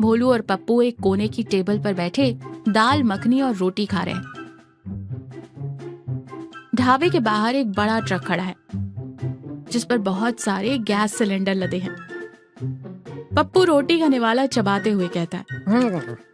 भोलू और पप्पू एक कोने की टेबल पर बैठे दाल मखनी और रोटी खा रहे हैं। ढाबे के बाहर एक बड़ा ट्रक खड़ा है जिस पर बहुत सारे गैस सिलेंडर लदे हैं। पप्पू रोटी का निवाला चबाते हुए कहता है,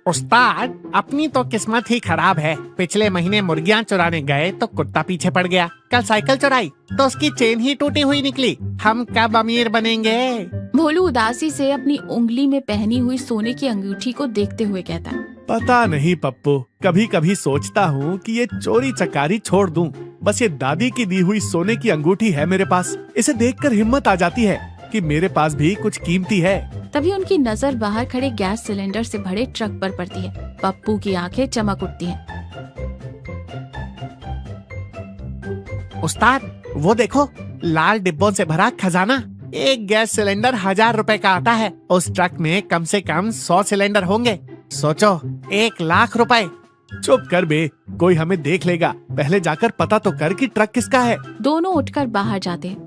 उस्ताद, अपनी तो किस्मत ही खराब है। पिछले महीने मुर्गियां चुराने गए तो कुत्ता पीछे पड़ गया। कल साइकिल चुराई तो उसकी चेन ही टूटी हुई निकली। हम कब अमीर बनेंगे? भोलू उदासी से अपनी उंगली में पहनी हुई सोने की अंगूठी को देखते हुए कहता है, पता नहीं पप्पू, कभी कभी सोचता हूँ कि ये चोरी चकारी छोड़ दूं। बस ये दादी की दी हुई सोने की अंगूठी है मेरे पास। इसे देखकर हिम्मत आ जाती है कि मेरे पास भी कुछ कीमती है। तभी उनकी नजर बाहर खड़े गैस सिलेंडर से भरे ट्रक पर पड़ती है। पप्पू की आंखें चमक उठती हैं। उस्ताद, वो देखो, लाल डिब्बों से भरा खजाना। एक गैस सिलेंडर 1000 रुपए का आता है। उस ट्रक में कम से कम 100 सिलेंडर होंगे। सोचो, 1,00,000 रुपए। चुप कर बे, कोई हमें देख लेगा। पहले जाकर पता तो कर कि ट्रक किसका है। दोनों उठकर बाहर जाते हैं।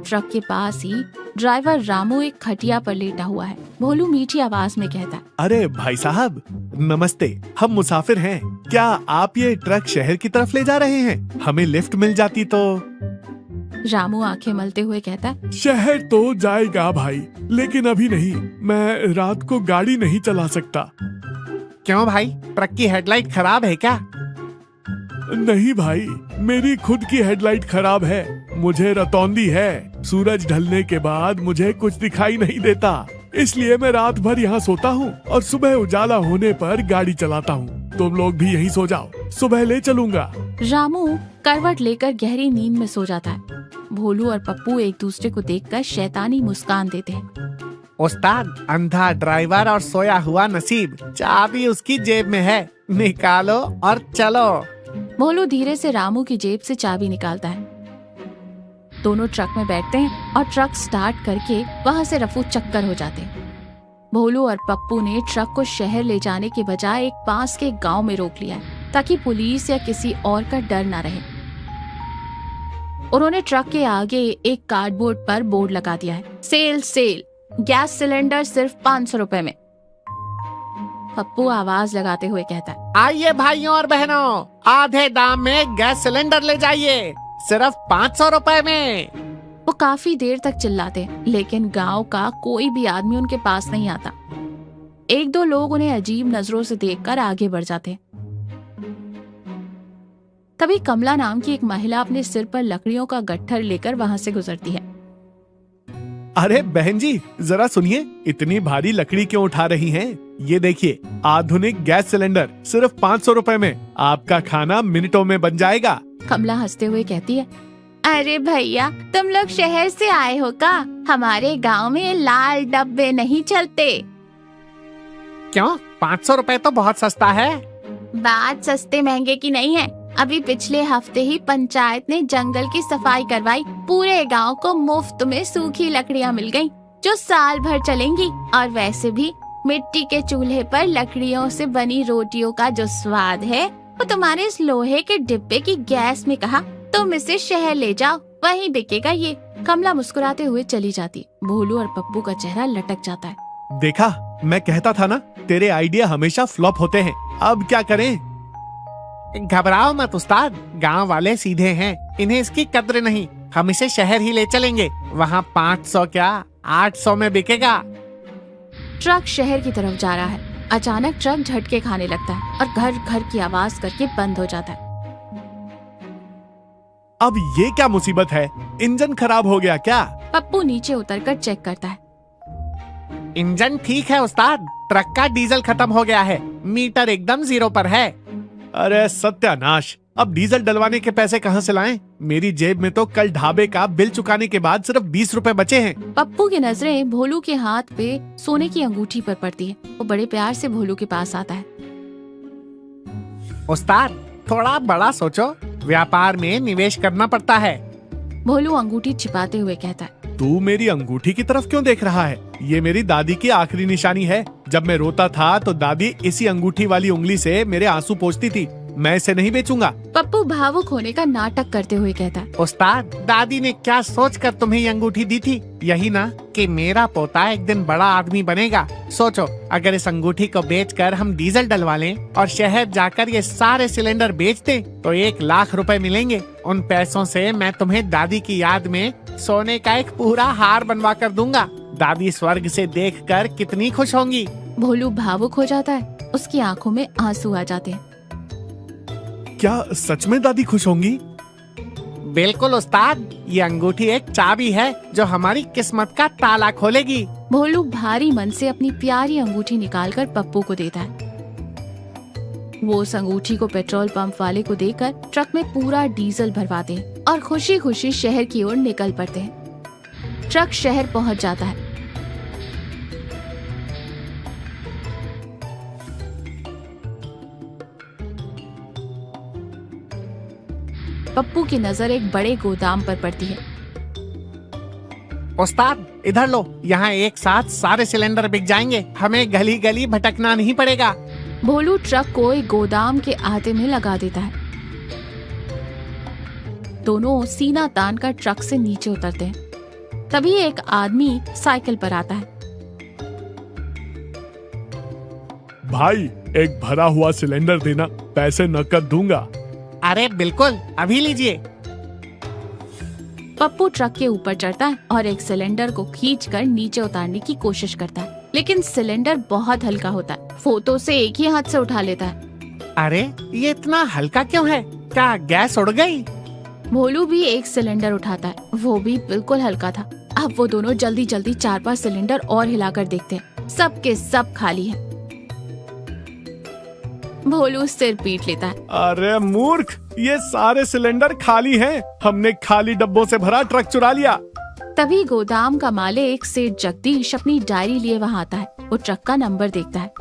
ट्रक के पास ही ड्राइवर रामू एक खटिया पर लेटा हुआ है। भोलू मीठी आवाज में कहता है, अरे भाई साहब, नमस्ते। हम मुसाफिर हैं। क्या आप ये ट्रक शहर की तरफ ले जा रहे हैं? हमें लिफ्ट मिल जाती तो। रामू आंखें मलते हुए कहता है, शहर तो जाएगा भाई, लेकिन अभी नहीं। मैं रात को गाड़ी नहीं चला सकता। क्यों भाई, ट्रक की हेडलाइट खराब है क्या? नहीं भाई, मेरी खुद की हेडलाइट खराब है। मुझे रतौंदी है। सूरज ढलने के बाद मुझे कुछ दिखाई नहीं देता, इसलिए मैं रात भर यहाँ सोता हूँ और सुबह उजाला होने पर गाड़ी चलाता हूँ। तुम लोग भी यहीं सो जाओ, सुबह ले चलूंगा। रामू करवट लेकर गहरी नींद में सो जाता है। भोलू और पप्पू एक दूसरे को देखकर शैतानी मुस्कान देते हैं। उस्ताद, अंधा ड्राइवर और सोया हुआ नसीब। चाबी उसकी जेब में है, निकालो और चलो। भोलू धीरे से रामू की जेब से चाबी निकालता है। दोनों ट्रक में बैठते हैं और ट्रक स्टार्ट करके वहाँ से रफू चक्कर हो जाते हैं। भोलू और पप्पू ने ट्रक को शहर ले जाने के बजाय एक पास के गांव में रोक लिया है ताकि पुलिस या किसी और का डर न रहे। उन्होंने ट्रक के आगे एक कार्डबोर्ड पर बोर्ड लगा दिया है, सेल सेल, गैस सिलेंडर सिर्फ 500 रुपए में। पप्पू आवाज लगाते हुए कहता है, आइए भाइयों और बहनों, आधे दाम में गैस सिलेंडर ले जाइए, सिर्फ 500 रुपए में। वो काफी देर तक चिल्लाते लेकिन गांव का कोई भी आदमी उनके पास नहीं आता। एक दो लोग उन्हें अजीब नजरों से देखकर आगे बढ़ जाते। तभी कमला नाम की एक महिला अपने सिर पर लकड़ियों का गट्ठर लेकर वहाँ से गुजरती है। अरे बहन जी, जरा सुनिए, इतनी भारी लकड़ी क्यों उठा रही हैं? ये देखिए, आधुनिक गैस सिलेंडर सिर्फ 500 रुपए में। आपका खाना मिनटों में बन जाएगा। कमला हंसते हुए कहती है, अरे भैया, तुम लोग शहर से आए हो का? हमारे गांव में लाल डब्बे नहीं चलते। क्यों? 500 रुपए तो बहुत सस्ता है। बात सस्ते महंगे की नहीं है। अभी पिछले हफ्ते ही पंचायत ने जंगल की सफाई करवाई। पूरे गांव को मुफ्त में सूखी लकड़ियां मिल गईं, जो साल भर चलेंगी। और वैसे भी मिट्टी के चूल्हे पर लकड़ियों से बनी रोटियों का जो स्वाद है, वो तुम्हारे इस लोहे के डिब्बे की गैस में कहा। तुम इसे शहर ले जाओ, वहीं बिकेगा ये। कमला मुस्कुराते हुए चली जाती। भोलू और पप्पू का चेहरा लटक जाता है। देखा, मैं कहता था ना, तेरे आइडिया हमेशा फ्लॉप होते हैं। अब क्या करें? घबराओ मत उस्ताद, गांव वाले सीधे हैं, इन्हें इसकी कद्र नहीं। हम इसे शहर ही ले चलेंगे, वहाँ 500 क्या 800 में बिकेगा। ट्रक शहर की तरफ जा रहा है। अचानक ट्रक झटके खाने लगता है और घर घर की आवाज करके बंद हो जाता है। अब ये क्या मुसीबत है? इंजन खराब हो गया क्या? पप्पू नीचे उतरकर चेक करता है। इंजन ठीक है उस्ताद, ट्रक का डीजल खत्म हो गया है, मीटर एकदम 0 पर है। अरे सत्यानाश, अब डीजल डलवाने के पैसे कहाँ से लाएं? मेरी जेब में तो कल ढाबे का बिल चुकाने के बाद सिर्फ 20 रुपए बचे हैं। पप्पू की नजरें भोलू के हाथ पे सोने की अंगूठी पर पड़ती है। वो बड़े प्यार से भोलू के पास आता है। उस्ताद, थोड़ा बड़ा सोचो, व्यापार में निवेश करना पड़ता है। भोलू अंगूठी छिपाते हुए कहता है, तू मेरी अंगूठी की तरफ क्यों देख रहा है? ये मेरी दादी की आखिरी निशानी है। जब मैं रोता था तो दादी इसी अंगूठी वाली उंगली से मेरे आंसू पोंछती थी। मैं इसे नहीं बेचूंगा। पप्पू भावुक होने का नाटक करते हुए कहता है। उस्ताद, दादी ने क्या सोचकर तुम्हें ये अंगूठी दी थी? यही ना कि मेरा पोता एक दिन बड़ा आदमी बनेगा। सोचो, अगर इस अंगूठी को बेचकर हम डीजल डलवा लें और शहर जाकर ये सारे सिलेंडर बेच दें तो 1 लाख रुपए मिलेंगे। उन पैसों से मैं तुम्हें दादी की याद में सोने का एक पूरा हार बनवा कर दूंगा। दादी स्वर्ग से देखकर कितनी खुश होंगी। भोलू भावुक हो जाता है, उसकी आंखों में आंसू आ जाते हैं। क्या सच में दादी खुश होंगी? बिल्कुल उस्ताद, ये अंगूठी एक चाबी है जो हमारी किस्मत का ताला खोलेगी। भोलू भारी मन से अपनी प्यारी अंगूठी निकालकर पप्पू को देता है। वो उस अंगूठी को पेट्रोल पंप वाले को देकर ट्रक में पूरा डीजल भरवाते हैं और खुशी खुशी शहर की ओर निकल पड़ते हैं। ट्रक शहर पहुंच जाता है। पप्पू की नजर एक बड़े गोदाम पर पड़ती है। उस्ताद, इधर लो, यहाँ एक साथ सारे सिलेंडर बिक जाएंगे। हमें गली गली भटकना नहीं पड़ेगा। भोलू ट्रक को एक गोदाम के आहते में लगा देता है। दोनों सीना तान कर ट्रक से नीचे उतरते हैं। तभी एक आदमी साइकिल पर आता है। भाई, एक भरा हुआ सिलेंडर देना, पैसे नकद दूंगा। अरे बिल्कुल, अभी लीजिए। पप्पू ट्रक के ऊपर चढ़ता है और एक सिलेंडर को खींचकर नीचे उतारने की कोशिश करता है, लेकिन सिलेंडर बहुत हल्का होता है। वो तो उसे एक ही हाथ से उठा लेता है। अरे, ये इतना हल्का क्यों है? क्या गैस उड़ गई? भोलू भी एक सिलेंडर उठाता है, वो भी बिल्कुल हल्का था। अब वो दोनों जल्दी जल्दी 4-5 सिलेंडर और हिलाकर देखते हैं। सब के सब खाली हैं। भोलू सिर पीट लेता है। अरे मूर्ख, ये सारे सिलेंडर खाली हैं। हमने खाली डब्बों से भरा ट्रक चुरा लिया। तभी गोदाम का मालिक सेठ जगदीश अपनी डायरी लिए वहाँ आता है। वो ट्रक का नंबर देखता है।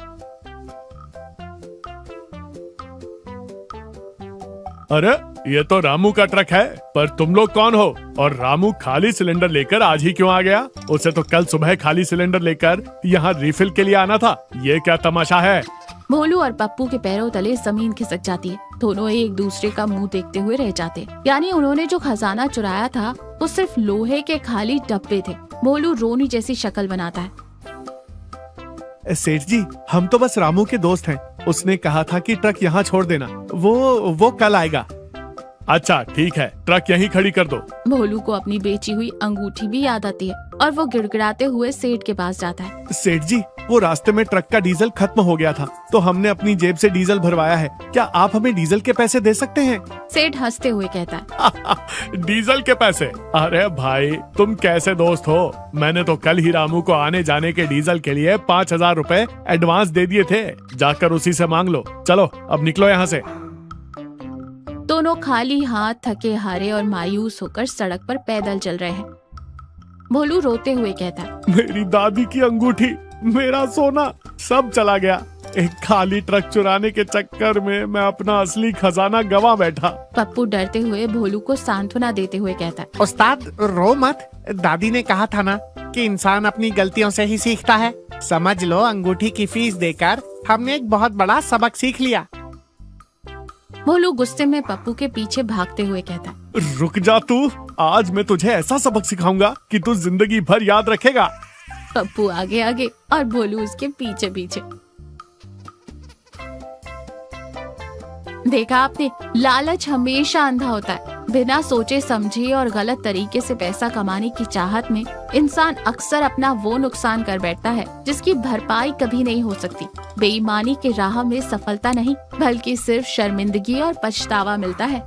अरे, ये तो रामू का ट्रक है, पर तुम लोग कौन हो? और रामू खाली सिलेंडर लेकर आज ही क्यों आ गया? उसे तो कल सुबह खाली सिलेंडर लेकर यहाँ रिफिल के लिए आना था। ये क्या तमाशा है? भोलू और पप्पू के पैरों तले जमीन खिसक जाती है। दोनों एक दूसरे का मुंह देखते हुए रह जाते। यानी उन्होंने जो खजाना चुराया था वो सिर्फ लोहे के खाली डब्बे थे। भोलू रोनी जैसी शक्ल बनाता है। सेठ जी, हम तो बस रामू के दोस्त हैं। उसने कहा था कि ट्रक यहाँ छोड़ देना, वो कल आएगा। अच्छा ठीक है, ट्रक यहीं खड़ी कर दो। भोलू को अपनी बेची हुई अंगूठी भी याद आती है और वो गिड़गिड़ाते हुए सेठ के पास जाता है। सेठ जी, वो रास्ते में ट्रक का डीजल खत्म हो गया था, तो हमने अपनी जेब से डीजल भरवाया है। क्या आप हमें डीजल के पैसे दे सकते हैं? सेठ हंसते हुए कहता है। डीजल के पैसे? अरे भाई, तुम कैसे दोस्त हो? मैंने तो कल ही रामू को आने जाने के डीजल के लिए 5,000 रुपए एडवांस दे दिए थे। जाकर उसी से मांग लो। चलो अब निकलो यहाँ से। दोनों खाली हाथ, थके हारे और मायूस होकर सड़क पर पैदल चल रहे हैं। भोलू रोते हुए कहता है, मेरी दादी की अंगूठी, मेरा सोना, सब चला गया। एक खाली ट्रक चुराने के चक्कर में मैं अपना असली खजाना गवा बैठा। पप्पू डरते हुए भोलू को सांत्वना देते हुए कहता है, उस्ताद रो मत। दादी ने कहा था ना कि इंसान अपनी गलतियों से ही सीखता है। समझ लो, अंगूठी की फीस देकर हमने एक बहुत बड़ा सबक सीख लिया। भोलू गुस्से में पप्पू के पीछे भागते हुए कहता है, रुक जा तू, आज मैं तुझे ऐसा सबक सिखाऊंगा कि तू जिंदगी भर याद रखेगा। पप्पू आगे आगे और भोलू उसके पीछे पीछे। देखा आपने, लालच हमेशा अंधा होता है। बिना सोचे समझे और गलत तरीके से पैसा कमाने की चाहत में इंसान अक्सर अपना वो नुकसान कर बैठता है जिसकी भरपाई कभी नहीं हो सकती। बेईमानी के राह में सफलता नहीं, बल्कि सिर्फ शर्मिंदगी और पछतावा मिलता है।